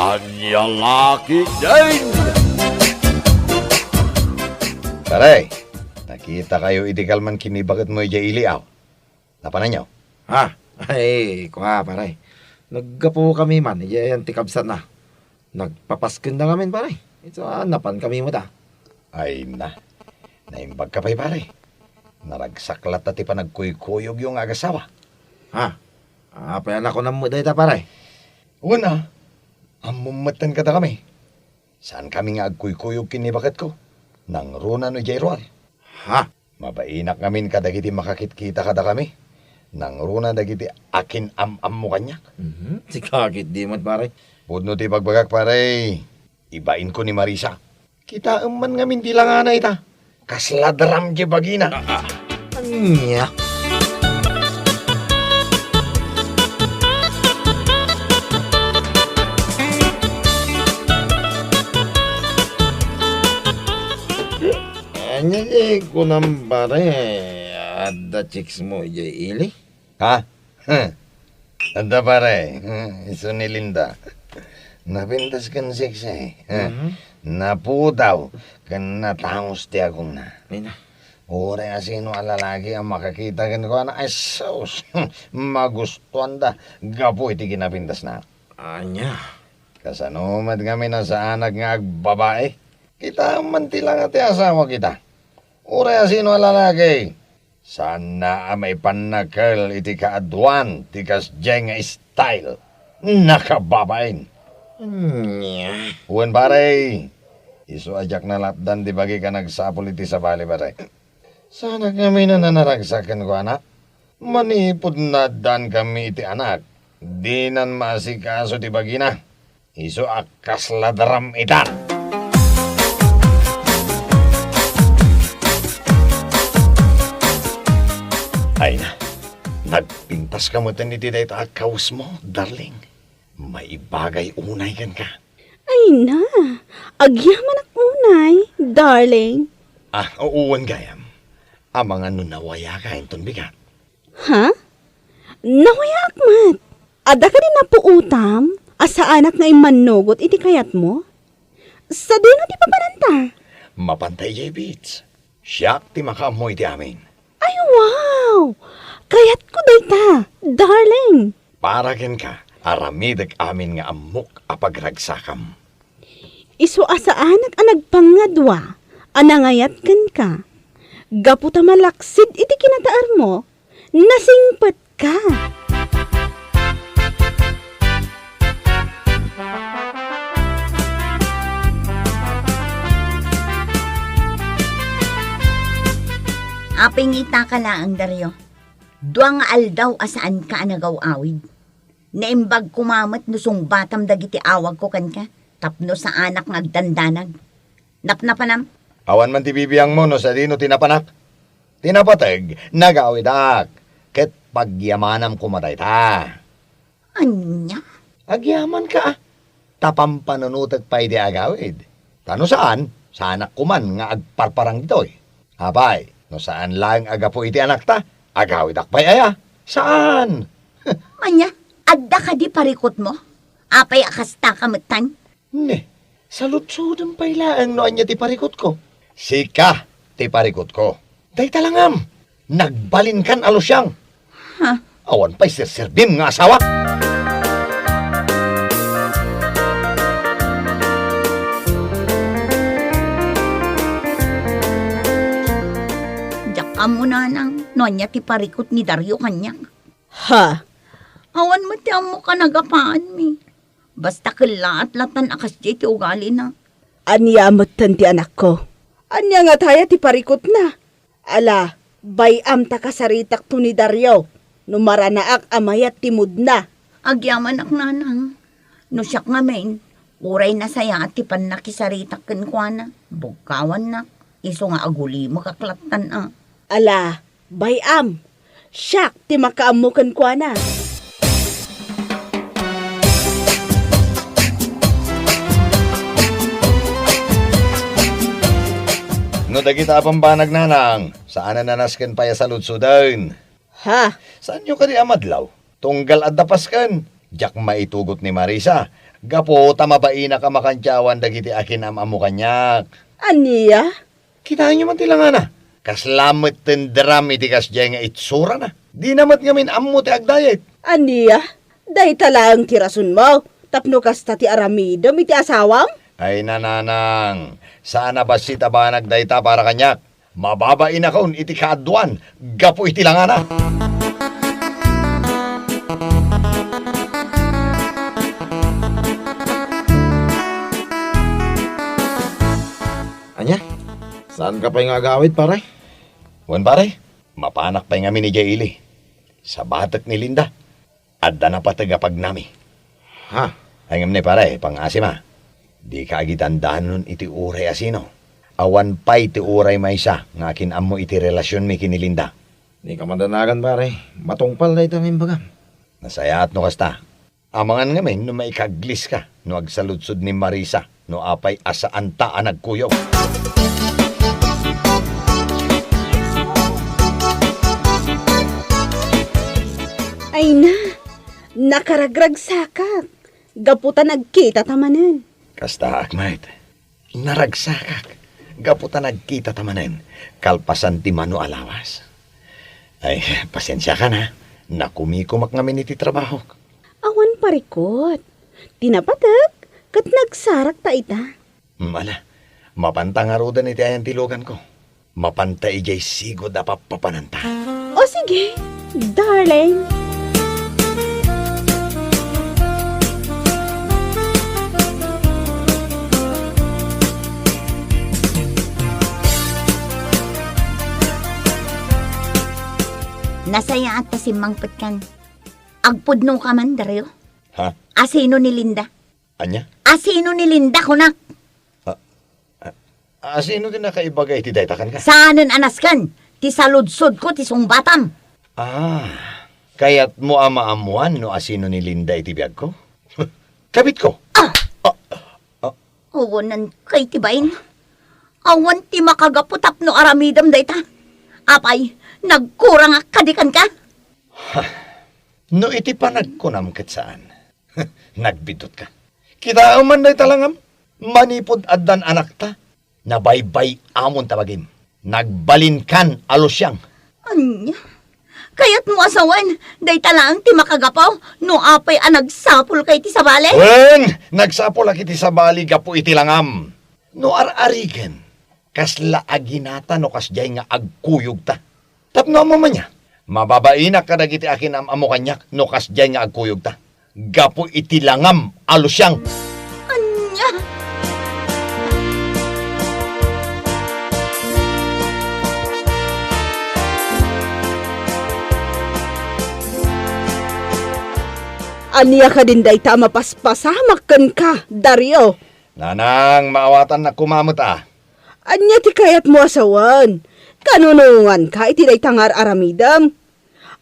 Anya laki din! Taray, nakita kayo itikalman kinibagat mo iya iliaw. Napanan nyo? Ha? Ay, kuha pare. Naggapo kami man, yan tikabsat na. Nagpapaskin na kami pare. Ito napan kami mo ta. Ay na, naimbag ka pa'y pare. Naragsaklat at ipanagkuykuyog yung agasawa. Ha? Apayan ako ng muday ta pare. Una, amumatan ka ta kami. Saan kami nga agkuykuyog kinibagat ko? Nang runa no Jairual. Ha? Mabainak ngamin kadagiti makakitkita kada kami. Nang runa dagiti akin am mo kanyak. Si kakit di mo pare. Pudno ti pagbagak pare. Ibain ko ni Marisa. Kita man ngamin tilangan na ita. Kasladram je bagina. Anya? Anya ko nang pare. Ada chicks mo ili. Ha? Anda pare. Iso ni Linda. Napintas kan seksi. Naputaw. Kan natangos ti akong na. Ay na. Ure asino alalagi ang makakita kan ko na. Ay sus. Magustuhan da. Gapo iti kinapintas na. Anya? Kasanumat kami na sa anak nga agbabae. Kita man tilang ati asawa kita. Ure asino alalagi. Sana may panakal iti kaadwan. Tikas dyan nga style. Nakababain. Anya? Uwan pare. Iso ajak na lapdan di bagi ka nagsapol iti sa bali pare. Sana kami na nanaragsakan ko anak. Manipod na dan kami iti anak. Di nan masikaso ti bagi na. Iso akas ladram ita. Ay na. Nagpintas ka mo iti dayto akaws mo, darling. May bagay unay kan ka. Ay na, agyaman ak unay, darling. Uuwan gayam. Amang ano nawaya ka inton bigat. Ha? Nawaya akmat. Ada ka din napuutam, asa anak nga imanugot iti kayat mo? Sa dino di papananta? Mapantay jay beats. Siyak ti makaamoy ti amin. Ay wow! Kayat ko dayta, darling. Para ken ka, aramidag amin nga amok apagragsakam. Isu asa anak ang nagpangadwa, anangayat kan ka. Gaputa malaksid iti kinataar mo, nasingpat ka. Apingita ka laang, Dario. Duang aldaw asaan ka anagaw-awid. Naimbag kumamat no sung batam dagiti awag ko kan ka. Tapno sa anak ngagdandanag. Napnapanam? Awan man ti bibiyang mo no sa dino tinapanak. Tinapatag, nagawidak. Ket pagyamanam kumatay ta. Anya? Agyaman ka. Tapampanunutag pa iti agawid. Tano saan? Sa anak kuman nga agparparang ditoy. Abay, no saan lang agapo iti anak ta? Agawidak pa'y aya. Saan? Anya? Adda ka di parikot mo? Apay akasta kamutan? Ne, salutsudan pa'y laang noan niya ti parikot ko. Sika, ti parikot ko. Day talangam, nagbalin kan alusyang. Ha? Awan pa'y sirsirbim nga asawa. Diyak ka muna nang nonya ti parikot ni Dario kanyang. Ha? Awan mo ti amo ka nagapaan mi. Basta kilaat-latan akas di ti ugali na. Anyamot ti anak ko. Anya nga taya ti parikot na. Ala, bayam ta kasaritak to ni Dario. Numaranaak amayat timud na. Agyaman ak nanang. No siyak nga main, uray na saya at ti panakisaritak kenkwana. Bugkawan na. Iso nga aguli makaklatan ah. Ala, bayam. Siyak ti makaamukan kwa na. No dagita pambanag nanang, saan na nanasken pa ya sa lutsudan? Ha? Saan nyo ka di amadlaw? Tunggal at dapaskan. Jak maitugot ni Marisa. Gapo tamabaina ka makantyawan dagiti akin amo kanyak. Aniya? Kita nyo man tilang na. Kaslamit tendram iti kasjay nga itsura na. Di namat ngamin amo ti agdayet. Aniya? Day talang tirasun mo. Tapno kasta ti aramidom iti asawam? Ay nananang, sana ba si taba nagdayta para kanyak? Mababain akon iti kaadwan, gapo iti langana. Anya? Saan ka pa yung agawid, pare? Wan pare, mapanak pa nga ni Jaili. Sa batak ni Linda. Adda na patagapag nami. Ha? Ay ngam ni pare, pang-asima. Di ka agitandahan nun iti uray asino. Awan pa'y iti uray maysa, nga akin amo iti relasyon mi kini Linda. Di ka mandanagan, pare. Matungpal na ito ng bagam. Nasaya at no kasta. Amangan ngamin no maikaglis ka, no agsaludsod ni Marisa, no apay asaan ta nagkuyo. Ay na, nakaragrag sakak. Gaputan nagkita tamanan. Kasta akmait, naragsakak. Gaputa nagkita tamanen, kalpasan ti mano alawas. Ay, pasensya ka na. Nakumikumak ngamin iti trabaho. Awan parikot. Tinapatag, kat nagsarak ta ita. Mala, mapantangarudan iti ayan tilugan ko. Mapanta ijay sigo da papananta. O sige, darling. Nasaya at tasimangpet kan. Agpudno ka man, Dario. Ha? Asino ni Linda? Anya? Asino ni Linda, kunak? Sino din nakaibagay ti daytakan ka? Saanan anas kan? Ti saludsod ko, ti sungbatam. Kaya't mo ama-amuan no asino ni Linda iti biyag ko? Kabit ko. Awanan kay tibain. Awan ti makagaputap no aramidam dayta. Apay, nagkurang kadikan ka? No iti panagkunam ket saan. Nagbidot ka. Kita man day talangam. Manipod addan anak ta. Nabaybay amon tabagim. Nagbalin kan alusyang. Anya? Kaya't mo asawan, day talang ti makagapaw, no apay nagsapul kay ti sabale? Wen! Nagsapol akiti sa bali gapo iti langam. No ar-arigen. Kasla aginata no kasjay nga agkuyog ta. Tapno mo man niya. Mababaina ka dagiti akin amo kanyak no kasjay nga agkuyog ta. Gapo iti langam alusyang. Anya? Aniya ka din day ta mapaspasamakan ka, Dario. Nanang maawatan na kumamot Anya ti kayat mo asawan. Kanunungan ka iti day tangar aramidam.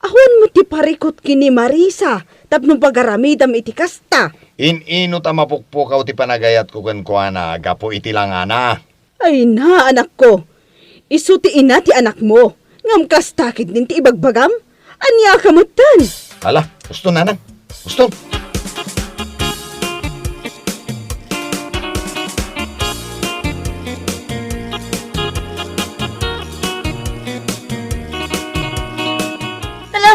Awan mo ti parikot kini Marisa, tapno pagaramidam iti kasta. In-ino ta mapukpukaw ti panagayat ko kan kuana, gapo iti langana. Ay na, anak ko. Isu ti ina ti anak mo. Ngam kastakid din ti ibagbagam. Anya kamutan. Hala, gusto nanang. Gusto. Ala,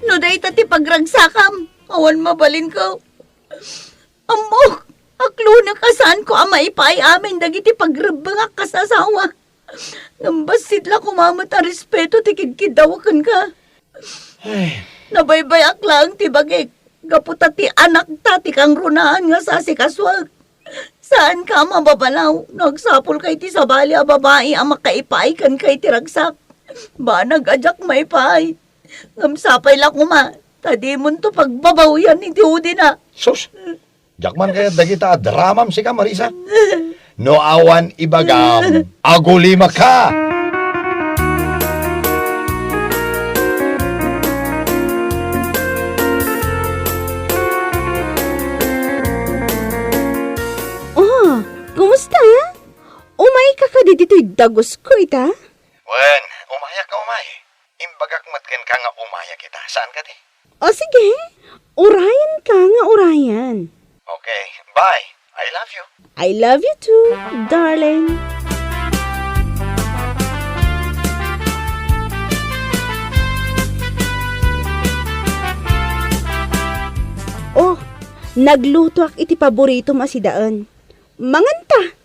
no day ti pagragsakam. Awan mabalin ko. Amok, aklo na kasaan ko maipay amin dagiti pagrabangak kasasawa. Ngambasit la kumamot a respeto ti kidkidawakan ka. Ay, Nabaybayak lang ti bagay. Gaputa ti anak ta ti kang runaan nga sa sikaswag. Saan ka mababalaw? Nagsapol kay ti sabali a babae ang makaipay kan kay ti ragsak. Ba nagadyak maipay. Ngamsapay la kuma. Tadi mo to pagbabawian ni Tiudi na. sus. Jakman kaya dagita dramam si ka Marisa. No awan ibagam, agulima ka. Oh, kumusta? Umay ka ka dito'y dagos ko ita? Wen, umayak ka umay. Imbagak matken ka nga umaya kita. Saan ka di? O sige, urayan ka nga urayan. Okay, bye. I love you. I love you too, darling. Oh, nagluto ak iti paborito masidaan. Manganta.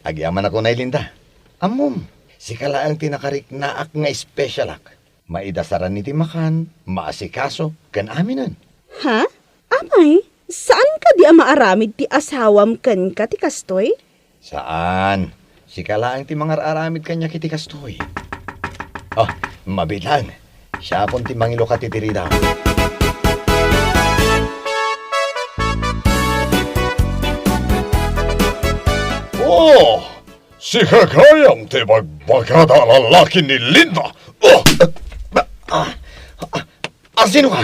Agyaman ako na Linda. Amom, si kala ang tinakarik na ak nga special ak. Maidasaran ni timakan, maasikaso, kan aminan. Ha? Amay, saan ka di maaramid ti asawam kan ka ti kastoy? Saan? Si kala ang ti mangar-aramid kanya kiti kastoy. Oh, mabitlang. Siya pon ti mangilo ka titirida. Oh, si Kakayang tibagbagada lalaki ni Linda. Oh, Sino ka?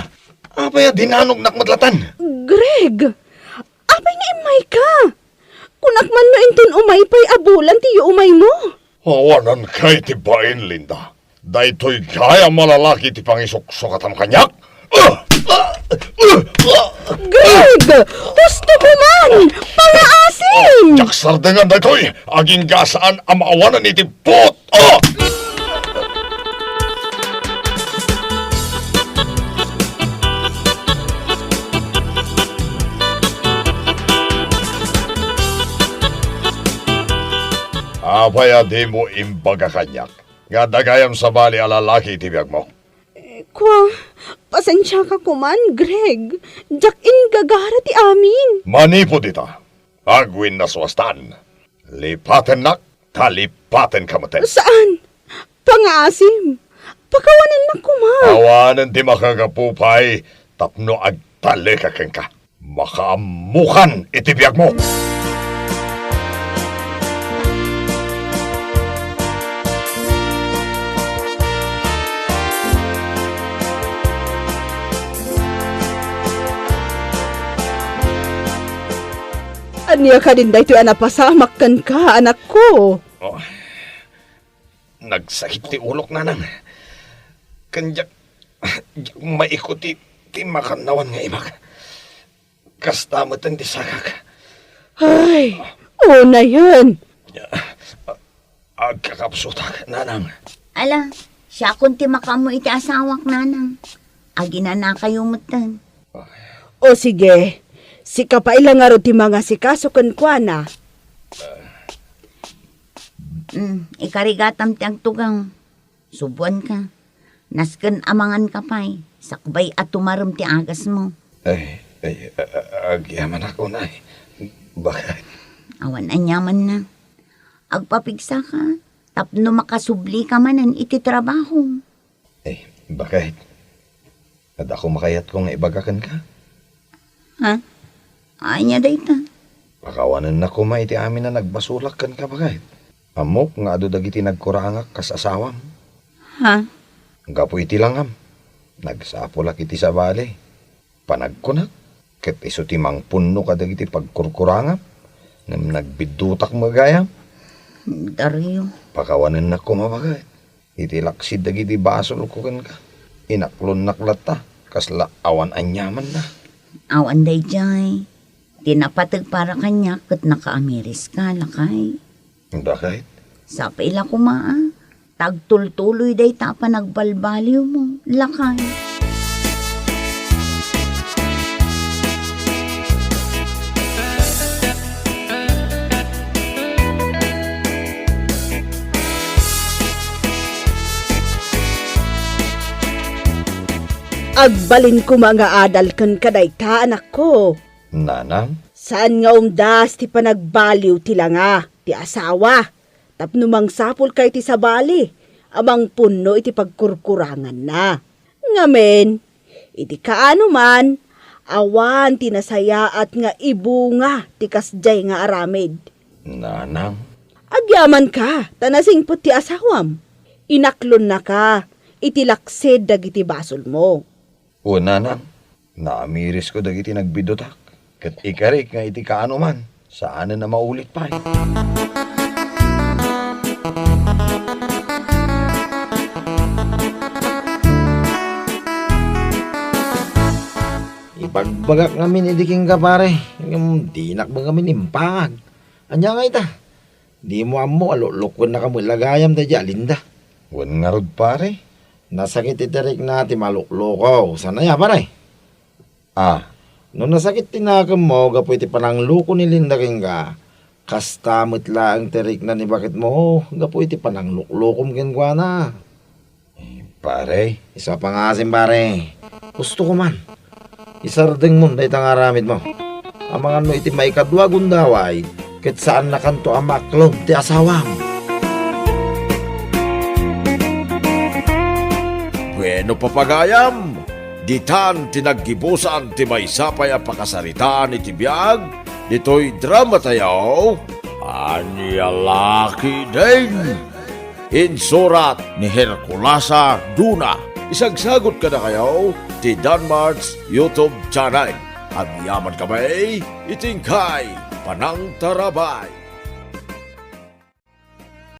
Apaya dinanog nakmadlatan. Greg, apay nga imay ka. Kunakman mo inton umay pa'y abulan tiyo umay mo. awanan kay tibain Linda. Daytoy kaya malalaki ti pangisok-sokatam kanyak. Greg, gusto ko man, pangaasim. Jaksar dengan daytoy, aging gasaan ang maawanan iti pot. Apaya di mo imbaga kanyak. Nga dagayam sa bali alalaki tibiyag mo. Kwa, pasensya ka kuman, Greg. Jak in gagara ti amin. Manipo dita. Agwin na swastan. Lipaten nak, talipaten kamaten. Saan? Pangaasim. Pakawanan na kuman. Awanan di makagapupay, tapno agtali ka ka. Makaamukan itibiyag mo. Anya ka din dahito anapasamak kan ka, anak ko. Oh, nagsakit ti ulok nanang. Kanjak, maikuti ti makanawan nga imak. Kastamatan ti sakak. Ay, na yan. Agkakapsutak, nanang. Ala, siya kunti makamu iti asawak nanang. Agina na kayo mutan. O sige, si kapailang nga ti mga sikaso kan kwa na. Ikarigatam ti agtugang. Subuan ka. Nasken amangan ka pa'y. Sakbay at tumaram ti agas mo. Agyaman ako na eh. Bakit? Awan anyaman na. Agpapigsa ka. Tapno makasubli ka manan iti trabaho. Bakit? At ako makayat kong ibagakan ka? Ha? Anya dayta. Pakawanan na ko iti amin na nagbasulak kan ka bakit? Amok nga ado dagiti nagkurangak kas asawam. Ha? Gapo iti langam. Nagsapulak iti sa bali. Panagkunak. Ket iso ti mangpunno ka dagiti pagkurkurangap. Ngam nagbidutak magayam. Dario. Pakawanan na ko mabagay. Iti laksid dagiti basol ko kan ka. Inaklon naklata. Kasla awan anyaman na. Awan day jay. Tinapatag para kanya kat nakaamiris ka lakay. Bakit? Sa paila kumaa. Tagtultuloy day tapa nagbalbaliw mo. Lakay. Agbalin ko mga adal kan kaday ka, anak ko. Nanang? Saan nga umdas ti panagbaliw tila nga, ti asawa. Tapno mang sapul kay ti sabali, amang punno iti pagkurkurangan na. Ngamen, iti kaano man, awan tinasaya at nga ibunga ti kasjay nga aramid. Nanang? Agyaman ka, tanasing put ti asawam. Inaklon na ka, iti laksid dagiti basol mo. O nanang, naamiris ko dagiti nagbidutak. Kat ikarik nga iti kaano man, saan na maulit pa eh. Bagak ngamin idiking ka pare. Yung dinak ba ngamin impangag. Anya nga ita. Di mo amo alulukon na kamo lagayam da jalinda. Wan nga rod pare. Nasakit itirik na ti maluklukaw. Sana ya pare. Ah, No nasakit tinakam mo, gapo iti panangluko ni Linda king ka. Kastamot lang tirik na ni bakit mo, gapo iti panangluklukom kin kwa na. pare. Isa pa nga asim pare. Gusto ko man. Isardeng mo, dahi tangaramid mo. Amangan mo iti may kadwa gundaway, ket saan na kanto amaklog ti asawam. Bueno papagayam, ditan tinaggibusan ti may sapay a pakasaritaan iti biag, dito'y drama tayaw, Anya Laki din. Insurat ni Herculasa Duna. Isagsagot ka na kayo ti Danmar's YouTube channel. At yaman kamay, itingkay, panang tarabay.